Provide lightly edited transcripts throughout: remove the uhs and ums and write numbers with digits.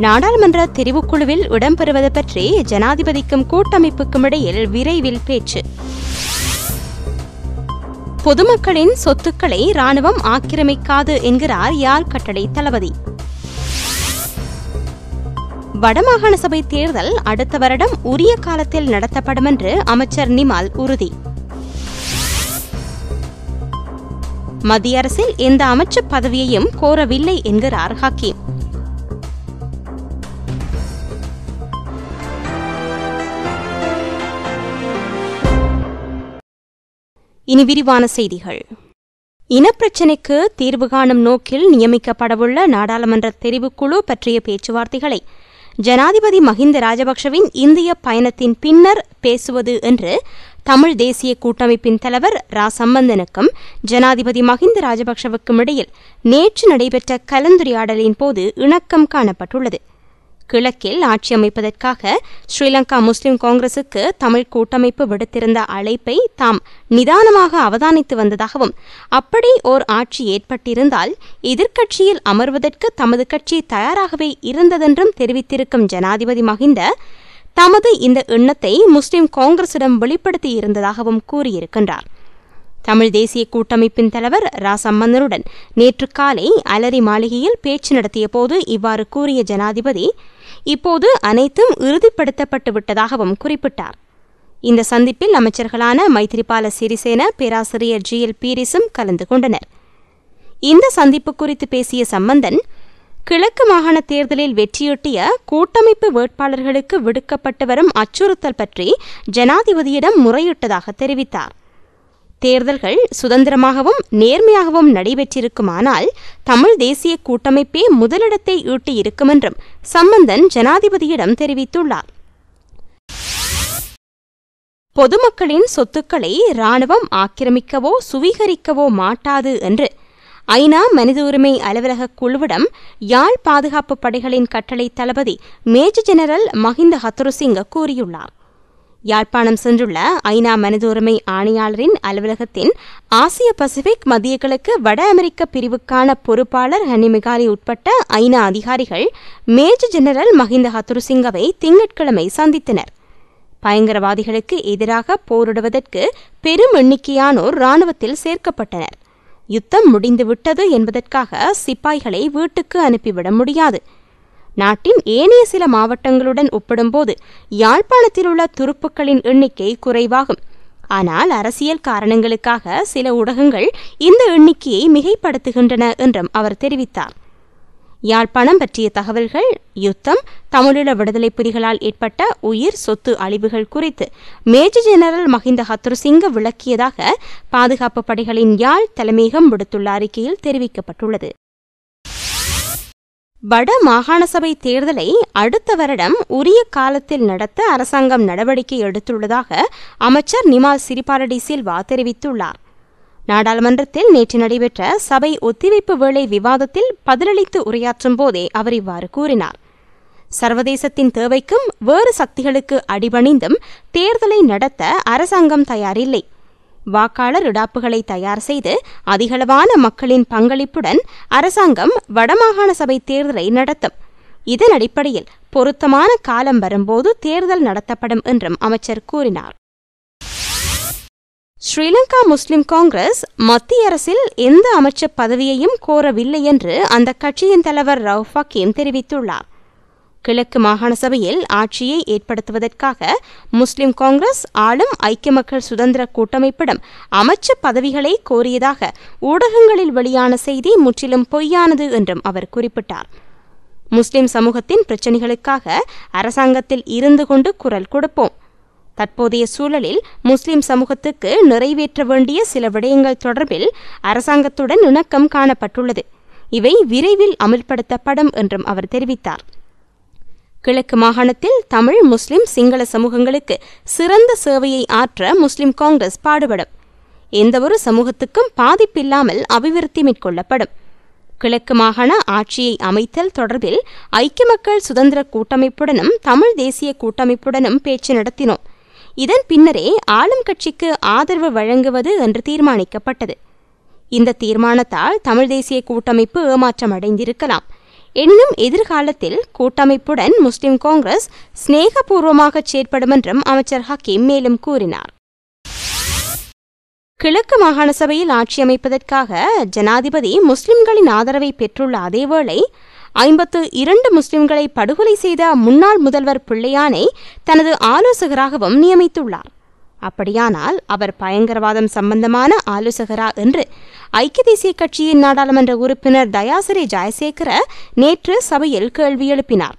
நாடாளுமன்ற தெரிவுக்குழுவில் இடம்பெறுவது பற்றி ஜனாதிபதிக்கும் கூட்டமைப்புக்கும் இடையில் விரைவில் பேச்சு. பொதுமக்களின் சொத்துக்களை ராணுவம் ஆக்கிரமிக்காது என்கிறார் யாழ் கட்டளை தளபதி. வடமாகாண சபை தேர்தல் அடுத்த வருடம் உரிய காலத்தில் நடத்தப்படும் என்று அமைச்சர் நிமால் உறுதி. மத்திய அரசில் எந்த அமைச்சு பதவியையும் கோரவில்லை என்கிறார் ஹக்கீம். இனி விரிவான செய்திகள். இனப்பிரச்சினைக்கு தீர்வு காணும் நோக்கில் நியமிக்கப்படவுள்ள நாடாளுமன்ற தெரிவுக்குழு பற்றிய பேச்சுவார்த்தைகளை ஜனாதிபதி மஹிந்த ராஜபக்ஷவின் இந்திய பயணத்தின் பின்னர் பேசுவது என்று தமிழ் தேசிய கூட்டமைப்பின் தலைவர் ரா சம்பந்தனுக்கும் ஜனாதிபதி மஹிந்த ராஜபக்ஷவுக்கும் இடையில் நேற்று நடைபெற்ற கலந்துரையாடலின் போது இணக்கம் காணப்பட்டுள்ளது. கிழக்கில் ஆட்சி அமைப்பதற்காக ஸ்ரீலங்கா முஸ்லிம் காங்கிரசுக்கு தமிழ் கூட்டமைப்பு விடுத்திருந்த அழைப்பை தாம் நிதானமாக அவதானித்து வந்ததாகவும், அப்படி ஓர் ஆட்சி ஏற்பட்டிருந்தால் எதிர்க்கட்சியில் அமர்வதற்கு தமது கட்சி தயாராகவே இருந்ததென்றும் தெரிவித்திருக்கும் ஜனாதிபதி மஹிந்த தமது இந்த எண்ணத்தை முஸ்லிம் காங்கிரசிடம் வெளிப்படுத்தியிருந்ததாகவும் கூறியிருக்கின்றார். தமிழ் தேசிய கூட்டமைப்பின் தலைவர் ரா சம்பந்தனுடன் நேற்று காலை அலரி மாளிகையில் பேச்சு நடத்திய போது இவ்வாறு கூறிய ஜனாதிபதி இப்போது அனைத்தும் இறுதிப்படுத்தப்பட்டு விட்டதாகவும் குறிப்பிட்டார். இந்த சந்திப்பில் அமைச்சர்களான மைத்ரிபால சிறிசேன, பேராசிரியர் GL பீரிஸும் கலந்து கொண்டனர். இந்த சந்திப்பு குறித்து பேசிய சம்பந்தன், கிழக்கு மாகாண தேர்தலில் வெற்றியீட்டிய கூட்டமைப்பு வேட்பாளர்களுக்கு விடுக்கப்பட்டு வரும் அச்சுறுத்தல் பற்றி ஜனாதிபதியிடம் முறையிட்டதாக தெரிவித்தார். தேர்தல்கள் சுதந்திரமாகவும் நேர்மையாகவும் நடைபெற்றிருக்குமானால் தமிழ் தேசிய கூட்டமைப்பே முதலிடத்தை ஈட்டியிருக்கும் என்றும் சம்பந்தன் ஜனாதிபதியிடம் தெரிவித்துள்ளார். பொதுமக்களின் சொத்துக்களை ராணுவம் ஆக்கிரமிக்கவோ சுவீகரிக்கவோ மாட்டாது என்று ஐநா மனித உரிமை அலுவலக குழுவிடம் யாழ் பாதுகாப்பு படைகளின் கட்டளை தளபதி மேஜர் ஜெனரல் மஹிந்த ஹத்துருசிங்க கூறியுள்ளார். யாழ்ப்பாணம் சென்றுள்ள ஐநா மனித உரிமை ஆணையாளரின் அலுவலகத்தின் ஆசிய பசிபிக் மத்திய கிழக்கு வட அமெரிக்க பிரிவுக்கான பொறுப்பாளர் ஹனி மிகாரி உட்பட்ட ஐநா அதிகாரிகள் மேஜர் ஜெனரல் மஹிந்த ஹத்துருசிங்கவை திங்கட்கிழமை சந்தித்தனர். பயங்கரவாதிகளுக்கு எதிராக போரிடுவதற்கு பெரும் எண்ணிக்கையானோர் ராணுவத்தில் சேர்க்கப்பட்டனர். யுத்தம் முடிந்துவிட்டது என்பதற்காக சிப்பாய்களை வீட்டுக்கு அனுப்பிவிட முடியாது. நாட்டின் ஏனைய சில மாவட்டங்களுடன் ஒப்பிடும்போது யாழ்ப்பாணத்தில் உள்ள துருப்புக்களின் எண்ணிக்கை குறைவாகும். ஆனால் அரசியல் காரணங்களுக்காக சில ஊடகங்கள் இந்த எண்ணிக்கையை மிகைப்படுத்துகின்றன என்றும் அவர் தெரிவித்தார். யாழ்ப்பாணம் பற்றிய தகவல்கள், யுத்தம், தமிழீழ விடுதலை புலிகளால் ஏற்பட்ட உயிர் சொத்து அழிவுகள் குறித்து மேஜர் ஜெனரல் மஹிந்த ஹத்துருசிங்க விளக்கியதாக பாதுகாப்பு படைகளின் யாழ் தலைமையகம் விடுத்துள்ள அறிக்கையில் தெரிவிக்கப்பட்டுள்ளது. வட மாகாண சபை தேர்தலை அடுத்த வருடம் உரிய காலத்தில் நடத்த அரசாங்கம் நடவடிக்கை எடுத்துள்ளதாக அமைச்சர் நிமால் சிறிபாலடி சில்வா தெரிவித்துள்ளார். நாடாளுமன்றத்தில் நேற்று நடைபெற்ற சபை ஒத்திவைப்பு வேளை விவாதத்தில் பதிலளித்து உரையாற்றும் போதே அவர் இவ்வாறு கூறினார். சர்வதேசத்தின் தேவைக்கும் வேறு சக்திகளுக்கு அடிபணிந்தும் தேர்தலை நடத்த அரசாங்கம் தயாரில்லை. வாக்காளர் இடாப்புகளை தயார் செய்து அதிகளவான மக்களின் பங்களிப்புடன் அரசாங்கம் வடமாகாண சபை தேர்தலை நடத்தும். இதன் அடிப்படையில் பொருத்தமான காலம் வரும்போது தேர்தல் நடத்தப்படும் என்றும் அமைச்சர் கூறினார். ஸ்ரீலங்கா முஸ்லிம் காங்கிரஸ் மத்திய அரசில் எந்த அமைச்சர் பதவியையும் கோரவில்லை என்று அந்த கட்சியின் தலைவர் ரவுஃப் ஹக்கீம் தெரிவித்துள்ளார். கிழக்கு மாகாண சபையில் ஆட்சியை ஏற்படுத்துவதற்காக முஸ்லிம் காங்கிரஸ் ஆளும் ஐக்கிய மக்கள் சுதந்திர கூட்டமைப்பிடம் அமைச்சர் பதவிகளை கோரியதாக ஊடகங்களில் வெளியான செய்தி முற்றிலும் பொய்யானது என்றும் அவர் குறிப்பிட்டார். முஸ்லிம் சமூகத்தின் பிரச்சினைகளுக்காக அரசாங்கத்தில் இருந்து கொண்டு குரல் கொடுப்போம். தற்போதைய சூழலில் முஸ்லிம் சமூகத்துக்கு நிறைவேற்ற வேண்டிய சில விடயங்கள் தொடர்பில் அரசாங்கத்துடன் இணக்கம் காணப்பட்டுள்ளது. இவை விரைவில் அமல்படுத்தப்படும் என்றும் அவர் தெரிவித்தார். கிழக்கு மாகாணத்தில் தமிழ், முஸ்லிம், சிங்கள சமூகங்களுக்கு சிறந்த சேவையை ஆற்ற முஸ்லிம் காங்கிரஸ் பாடுபடும். எந்தவொரு சமூகத்துக்கும் பாதிப்பில்லாமல் அபிவிருத்தி மேற்கொள்ளப்படும். கிழக்கு மாகாண ஆட்சியை அமைத்தல் தொடர்பில் ஐக்கிய மக்கள் சுதந்திர கூட்டமைப்புடனும் தமிழ் தேசிய கூட்டமைப்புடனும் பேச்சு நடத்தினோம். இதன் பின்னரே ஆளும் கட்சிக்கு ஆதரவு வழங்குவது என்று தீர்மானிக்கப்பட்டது. இந்த தீர்மானத்தால் தமிழ் தேசிய கூட்டமைப்பு ஏமாற்றம் அடைந்திருக்கலாம். எனினும் எதிர்காலத்தில் கூட்டமைப்புடன் முஸ்லிம் காங்கிரஸ் சிநேகபூர்வமாக செயற்படும் என்றும் அமைச்சர் ஹக்கீம் மேலும் கூறினார். கிழக்கு மாகாண சபையில் ஆட்சி அமைப்பதற்காக ஜனாதிபதி முஸ்லிம்களின் ஆதரவை பெற்றுள்ள அதேவேளை 52 முஸ்லிம்களை படுகொலை செய்த முன்னாள் முதல்வர் பிள்ளையானை தனது ஆலோசகராகவும் நியமித்துள்ளார். அப்படியானால் அவர் பயங்கரவாதம் சம்பந்தமான ஆலோசகரா என்று ஐக்கிய தேசிய கட்சியின் நாடாளுமன்ற உறுப்பினர் தயாசிறி ஜெயசேகர நேற்று சபையில் கேள்வி எழுப்பினார்.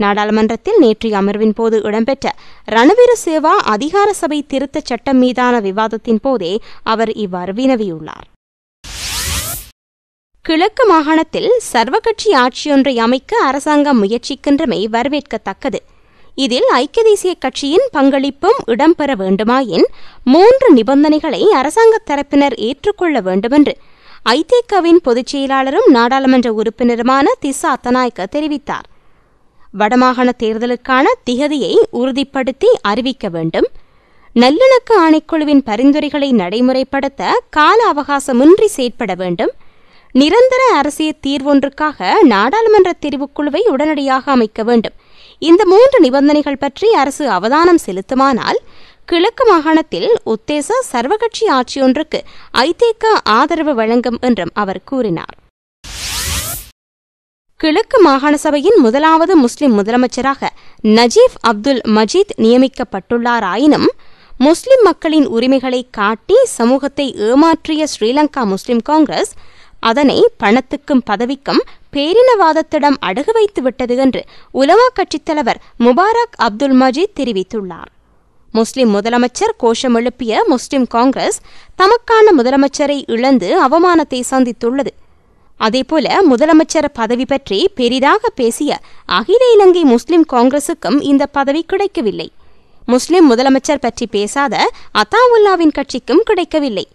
நாடாளுமன்றத்தில் நேற்றைய அமர்வின் போது இடம்பெற்ற ரணவீர சேவா அதிகார சபை திருத்தச் சட்டம் மீதான விவாதத்தின் போதே அவர் இவ்வாறு வினவியுள்ளார். கிழக்கு மாகாணத்தில் சர்வகட்சி ஆட்சியொன்றை அமைக்க அரசாங்கம் முயற்சிக்கின்றமை வரவேற்கத்தக்கது. இதில் ஐக்கிய தேசிய கட்சியின் பங்களிப்பும் இடம்பெற வேண்டுமாயின் 3 நிபந்தனைகளை அரசாங்க தரப்பினர் ஏற்றுக்கொள்ள வேண்டுமென்று ஐதேகவின் பொதுச் செயலாளரும் நாடாளுமன்ற உறுப்பினருமான திஸ்ஸா அத்தநாயக்க தெரிவித்தார். வடமாகாண தேர்தலுக்கான திகதியை உறுதிப்படுத்தி அறிவிக்க வேண்டும், நல்லிணக்க ஆணைக்குழுவின் பரிந்துரைகளை நடைமுறைப்படுத்த கால அவகாசமின்றி செயற்பட வேண்டும், நிரந்தர அரசியல் தீர்வொன்றுக்காக நாடாளுமன்ற தெரிவுக்குழுவை உடனடியாக அமைக்க வேண்டும். இந்த 3 நிபந்தனைகள் பற்றி அரசு அவதானம் செலுத்துமானால் கிழக்கு மாகாணத்தில் உத்தேச சர்வகட்சி ஆட்சியொன்றுக்கு ஐதேக ஆதரவு வழங்கும் என்றும் அவர் கூறினார். கிழக்கு மாகாண சபையின் முதலாவது முஸ்லிம் முதலமைச்சராக நஜீப் அப்துல் மஜீத் நியமிக்கப்பட்டுள்ளாராயினும் முஸ்லிம் மக்களின் உரிமைகளை காட்டி சமூகத்தை ஏமாற்றிய ஸ்ரீலங்கா முஸ்லிம் காங்கிரஸ் அதனை பணத்துக்கும் பதவிக்கும் பேரினவாதத்திடம் அடகு வைத்து விட்டது என்று உலமா கட்சித் தலைவர் முபாரக் அப்துல் மஜீத் தெரிவித்துள்ளார். முஸ்லிம் முதலமைச்சர் கோஷம் எழுப்பிய முஸ்லிம் காங்கிரஸ் தமக்கான முதலமைச்சரை இழந்து அவமானத்தை சந்தித்துள்ளது. அதேபோல முதலமைச்சர் பதவி பற்றி பெரிதாக பேசிய அகில இலங்கை முஸ்லிம் காங்கிரசுக்கும் இந்த பதவி கிடைக்கவில்லை. முஸ்லிம் முதலமைச்சர் பற்றி பேசாத அத்தாவுல்லாவின் கட்சிக்கும் கிடைக்கவில்லை.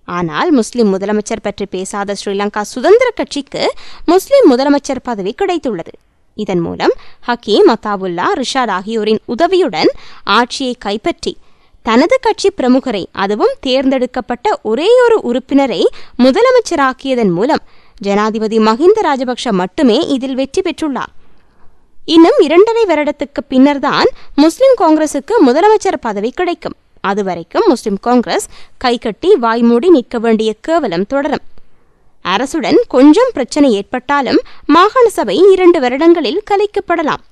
ஆனால் முஸ்லிம் முதலமைச்சர் பற்றி பேசாத ஸ்ரீலங்கா சுதந்திர கட்சிக்கு முஸ்லிம் முதலமைச்சர் பதவி கிடைத்துள்ளது. இதன் மூலம் ஹக்கீம், அத்தாவுல்லா, ரிஷாட் ஆகியோரின் உதவியுடன் ஆட்சியை கைப்பற்றி தனது கட்சி பிரமுகரை, அதுவும் தேர்ந்தெடுக்கப்பட்ட ஒரேயொரு உறுப்பினரை முதலமைச்சராக்கியதன் மூலம் ஜனாதிபதி மஹிந்த ராஜபக்ஷ மட்டுமே இதில் வெற்றி பெற்றுள்ளார். இன்னும் 2.5 வருடத்துக்கு பின்னர்தான் முஸ்லிம் காங்கிரசுக்கு முதலமைச்சர் பதவி கிடைக்கும். அதுவரைக்கும் முஸ்லிம் காங்கிரஸ் கைகட்டி வாய்மூடி நிற்க வேண்டிய கேவலம் தொடரும். அரசுடன் கொஞ்சம் பிரச்சனை ஏற்பட்டாலும் மாகாண சபை 2 வருடங்களில் கலைக்கப்படலாம்.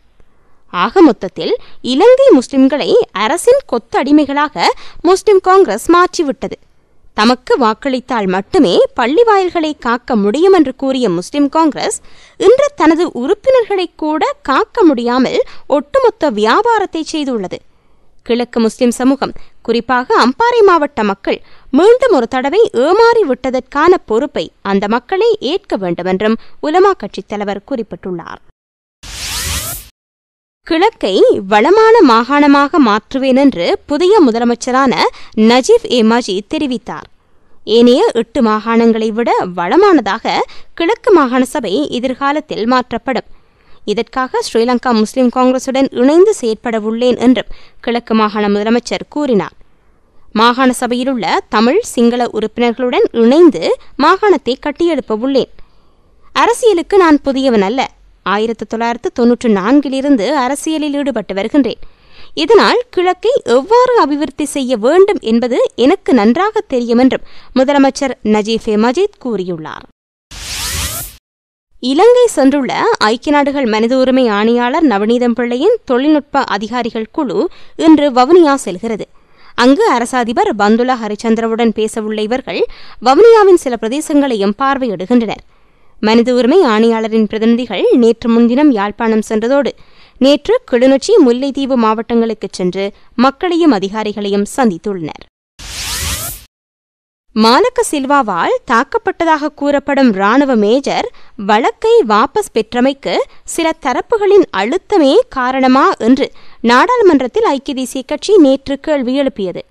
ஆக மொத்தத்தில் இலங்கை முஸ்லிம்களை அரசின் கொத்தடிமைகளாக முஸ்லிம் காங்கிரஸ் மாற்றிவிட்டது. தமக்கு வாக்களித்தால் மட்டுமே பள்ளி வாயில்களை காக்க முடியும் என்று கூறிய முஸ்லிம் காங்கிரஸ் இன்று தனது உறுப்பினர்களை கூட காக்க முடியாமல் ஒட்டுமொத்த வியாபாரத்தை செய்துள்ளது. கிழக்கு முஸ்லிம் சமூகம், குறிப்பாக அம்பாறை மாவட்ட மக்கள் மீண்டும் ஒரு தடவை ஏமாறி விட்டதற்கான பொறுப்பை அந்த மக்களை ஏற்க வேண்டும் என்றும் உலமா கட்சித் தலைவர் குறிப்பிட்டுள்ளார். கிழக்கை வளமான மாகாணமாக மாற்றுவேன் என்று புதிய முதலமைச்சரான நஜீப் மஜீத் தெரிவித்தார். ஏனைய 8 மாகாணங்களை விட வளமானதாக கிழக்கு மாகாண சபை எதிர்காலத்தில் மாற்றப்படும். இதற்காக ஸ்ரீலங்கா முஸ்லிம் காங்கிரசுடன் இணைந்து செயற்படவுள்ளேன் என்றும் கிழக்கு மாகாண முதலமைச்சர் கூறினார். மாகாண சபையிலுள்ள தமிழ், சிங்கள உறுப்பினர்களுடன் இணைந்து மாகாணத்தை கட்டியெழுப்பவுள்ளேன். அரசியலுக்கு நான் புதியவன் அல்ல. 1994 அரசியலில் ஈடுபட்டு வருகின்றேன். இதனால் கிழக்கை எவ்வாறு அபிவிருத்தி செய்ய வேண்டும் என்பது எனக்கு நன்றாக தெரியும் என்றும் முதலமைச்சர் நஜீப் மஜீத் கூறியுள்ளார். இலங்கை சென்றுள்ள ஐக்கிய நாடுகள் மனித உரிமை ஆணையாளர் நவநீதம் பிள்ளையின் தொழில்நுட்ப அதிகாரிகள் குழு இன்று வவுனியா செல்கிறது. அங்கு அரச அதிபர் பந்துல ஹரிச்சந்திரவுடன் பேசவுள்ள இவர்கள் வவுனியாவின் சில பிரதேசங்களையும் பார்வையிடுகின்றனர். மனித உரிமை ஆணையாளரின் பிரதிநிதிகள் நேற்று முன்தினம் யாழ்ப்பாணம் சென்றதோடு நேற்று கிளிநொச்சி, முல்லைத்தீவு மாவட்டங்களுக்கு சென்று மக்களையும் அதிகாரிகளையும் சந்தித்துள்ளனர். மாலக்க சில்வாவால் தாக்கப்பட்டதாக கூறப்படும் இராணுவ மேஜர் வழக்கை வாபஸ் பெற்றமைக்கு சில தரப்புகளின் அழுத்தமே காரணமா என்று நாடாளுமன்றத்தில் ஐக்கிய தேசிய கட்சி நேற்று கேள்வி எழுப்பியது.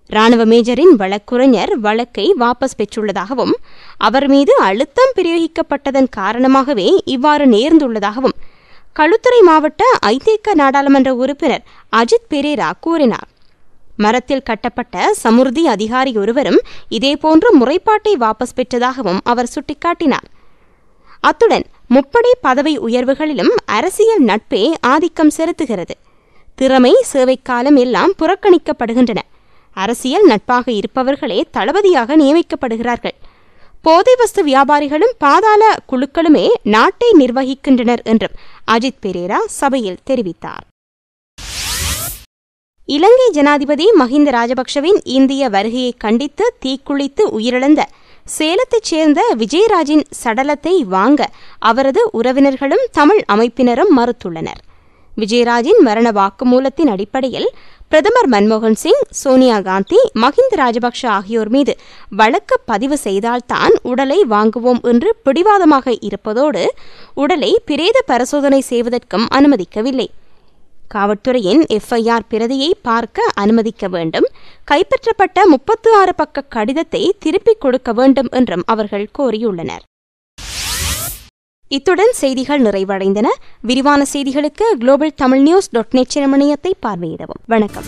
இராணுவ மேஜரின் வழக்குரைஞர் வழக்கை வாபஸ் பெற்றுள்ளதாகவும் அவர் மீது அழுத்தம் பிரயோகிக்கப்பட்டதன் காரணமாகவே இவ்வாறு நேர்ந்துள்ளதாகவும் களுத்துறை மாவட்ட ஐதேக நாடாளுமன்ற உறுப்பினர் அஜித் பெரேரா கூறினார். மரத்தில் கட்டப்பட்ட சமுர்தி அதிகாரி ஒருவரும் இதேபோன்ற முறைப்பாட்டை வாபஸ் பெற்றதாகவும் அவர் சுட்டிக்காட்டினார். அத்துடன் முப்படை பதவி உயர்வுகளிலும் அரசியல் நட்பே ஆதிக்கம் செலுத்துகிறது. திறமை, சேவைக்காலம் எல்லாம் புறக்கணிக்கப்படுகின்றன. அரசியல் நட்பாக இருப்பவர்களே தளபதியாக நியமிக்கப்படுகிறார்கள். போதை வஸ்து வியாபாரிகளும் பாதாள குழுக்களுமே நாட்டை நிர்வகிக்கின்றனர் என்றும் அஜித் பெரேரா சபையில் தெரிவித்தார். இலங்கை ஜனாதிபதி மஹிந்த ராஜபக்ஷவின் இந்திய வருகையை கண்டித்து தீக்குளித்து உயிரிழந்த சேலத்தைச் சேர்ந்த விஜயராஜின் சடலத்தை வாங்க அவரது உறவினர்களும் தமிழ் அமைப்பினரும் மறுத்துள்ளனர். விஜயராஜின் மரண வாக்குமூலத்தின் அடிப்படையில் பிரதமர் மன்மோகன் சிங், சோனியா காந்தி, மஹிந்த ராஜபக்ஷ ஆகியோர் மீது வழக்கு பதிவு செய்தால்தான் உடலை வாங்குவோம் என்று பிடிவாதமாக இருப்பதோடு உடலை பிரேத பரிசோதனை செய்வதற்கும் அனுமதிக்கவில்லை. காவல்துறையின் எஃப்ஐஆர் பிரதியை பார்க்க அனுமதிக்க வேண்டும், கைப்பற்றப்பட்ட 36 பக்க கடிதத்தை திருப்பிக் கொடுக்க வேண்டும் என்றும் அவர்கள் கோரியுள்ளனர். இத்துடன் செய்திகள் நிறைவடைந்தன. விரிவான செய்திகளுக்கு global tamil news.net இணையத்தை பார்வையிடவும். வணக்கம்.